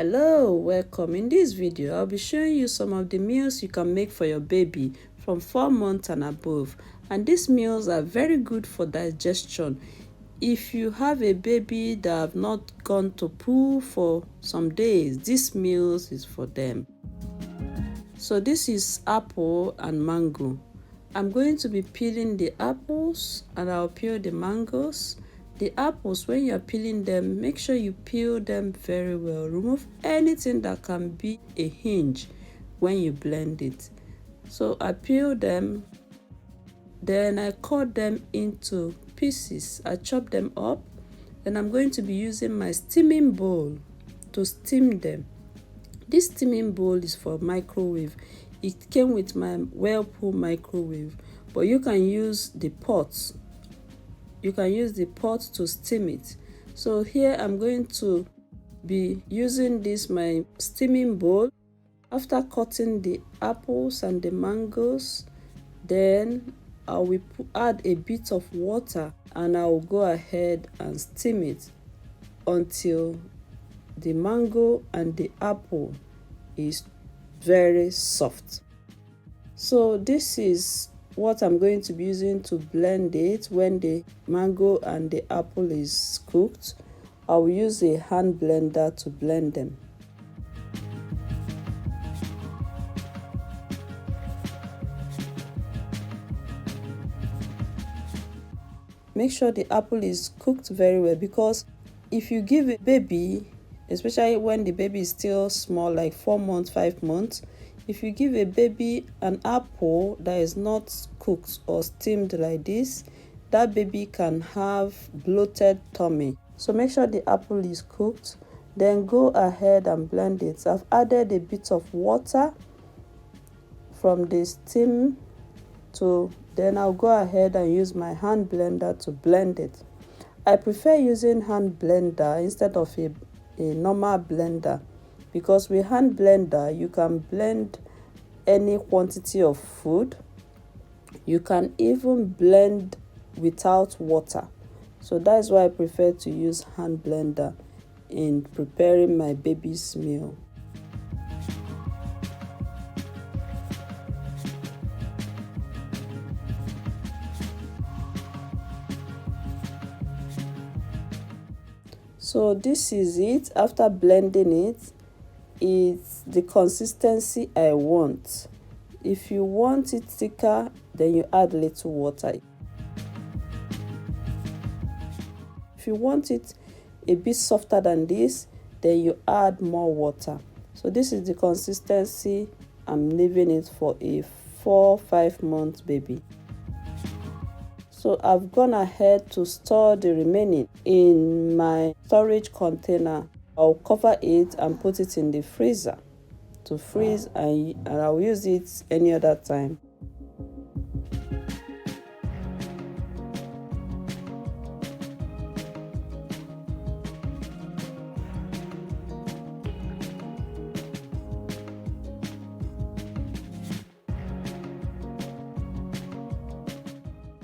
Hello, welcome. In this video, I'll be showing you some of the meals you can make for your baby from 4 months and above. And these meals are very good for digestion. If you have a baby that have not gone to poo for some days, this meals is for them. So this is apple and mango. I'm going to be peeling the apples and I'll peel the mangoes. The apples, when you're peeling them, make sure you peel them very well. Remove anything that can be a hinge when you blend it. So I peel them, then I cut them into pieces. I chop them up. Then I'm going to be using my steaming bowl to steam them. This steaming bowl is for microwave. It came with my Whirlpool microwave, but you can use the pot. You can use the pot to steam it. So here I'm going to be using my steaming bowl. After cutting the apples and the mangoes, then I will add a bit of water and I will go ahead and steam it until the mango and the apple is very soft. So this is what I'm going to be using to blend it. When the mango and the apple is cooked, I will use a hand blender to blend them. Make sure the apple is cooked very well, because if you give a baby, especially when the baby is still small, like 4 months, 5 months, if you give a baby an apple that is not cooked or steamed like this, that baby can have bloated tummy. So make sure the apple is cooked, then go ahead and blend it. I've added a bit of water from the steam then I'll go ahead and use my hand blender to blend it. I prefer using hand blender instead of a normal blender, because with hand blender you can blend any quantity of food. You can even blend without water. So that's why I prefer to use hand blender in preparing my baby's meal. So this is it. After blending it, it's the consistency I want. If you want it thicker, then you add little water. If you want it a bit softer than this, then you add more water. So this is the consistency I'm leaving it for a 4-5 month baby. So I've gone ahead to store the remaining in my storage container. I'll cover it and put it in the freezer to freeze, and I'll use it any other time.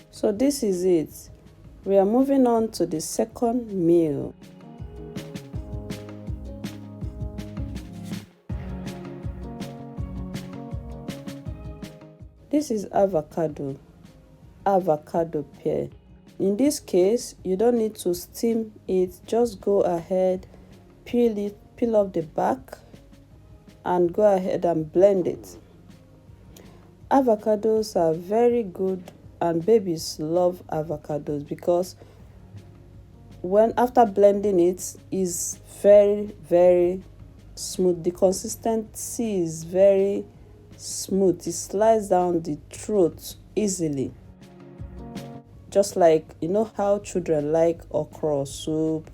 So this is it. We are moving on to the second meal. This is avocado pear. In this case, you don't need to steam it. Just go ahead, peel off the back and go ahead and blend it. Avocados are very good and babies love avocados, because after blending it is very, very smooth. The consistency is very smooth. It slides down the throat easily, just like how children like okra soup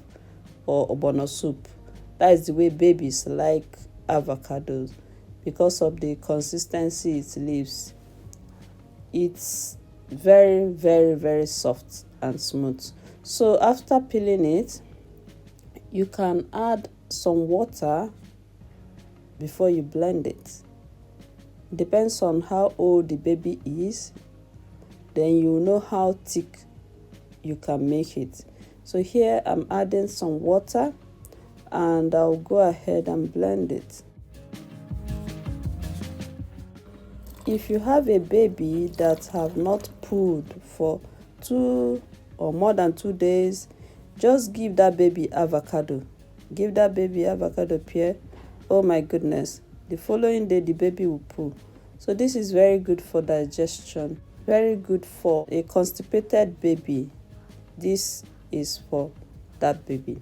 or ogbono soup. That is the way babies like avocados, because of the consistency it leaves. It's very, very, very soft and smooth. So after peeling it, you can add some water before you blend it. Depends on how old the baby is, then you know how thick you can make it. So here I'm adding some water. and I'll go ahead and blend it. If you have a baby that have not pooed for 2 or more than 2 days, just give that baby avocado. Give that baby avocado pear. Oh my goodness, the following day the baby will poo. So this is very good for digestion, very good for a constipated baby. This is for that baby.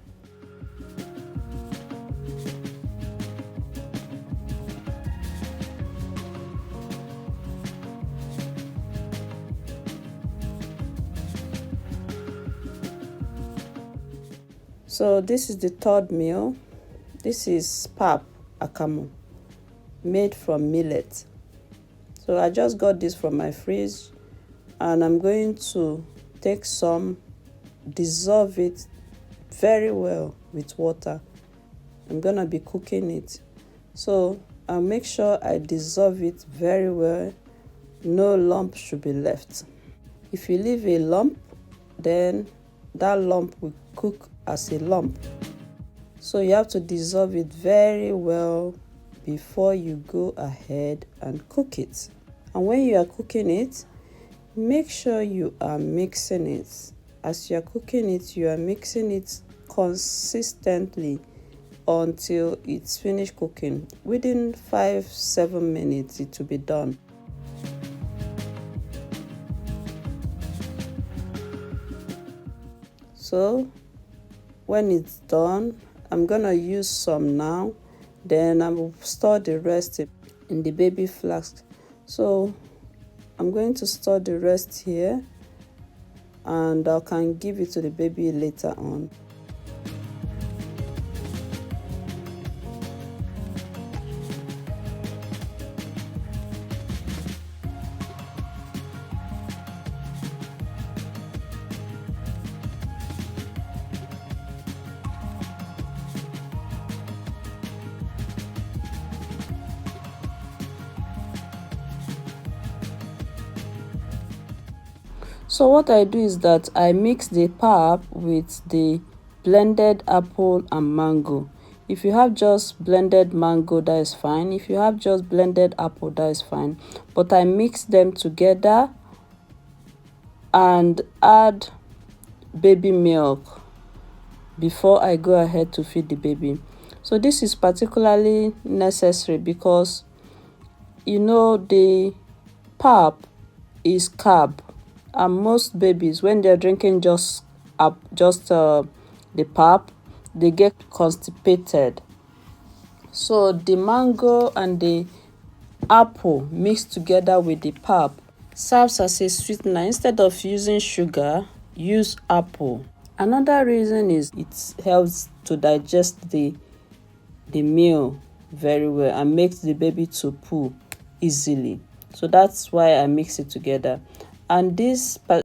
So this is the third meal. This is pap akamu, made from millet. So I just got this from my fridge, and I'm going to take some, dissolve it very well with water. I'm gonna be cooking it, so I'll make sure I dissolve it very well. No lump should be left. If you leave a lump, then that lump will cook as a lump. So you have to dissolve it very well before you go ahead and cook it. And when you are cooking it, make sure you are mixing it. As you are cooking it, you are mixing it consistently until it's finished cooking. Within 5-7 minutes it will be done. So when it's done, I'm gonna use some now, then I will store the rest in the baby flask. So I'm going to store the rest here, and I can give it to the baby later on. So what I do is that I mix the pap with the blended apple and mango. If you have just blended mango, that is fine. If you have just blended apple, that is fine. But I mix them together and add baby milk before I go ahead to feed the baby. So this is particularly necessary because you know the pap is carb, and most babies, when they're drinking just the pap, they get constipated. So the mango and the apple mixed together with the pap serves as a sweetener. Instead of using sugar, use apple. Another reason is it helps to digest the meal very well and makes the baby to poo easily. So that's why I mix it together. And this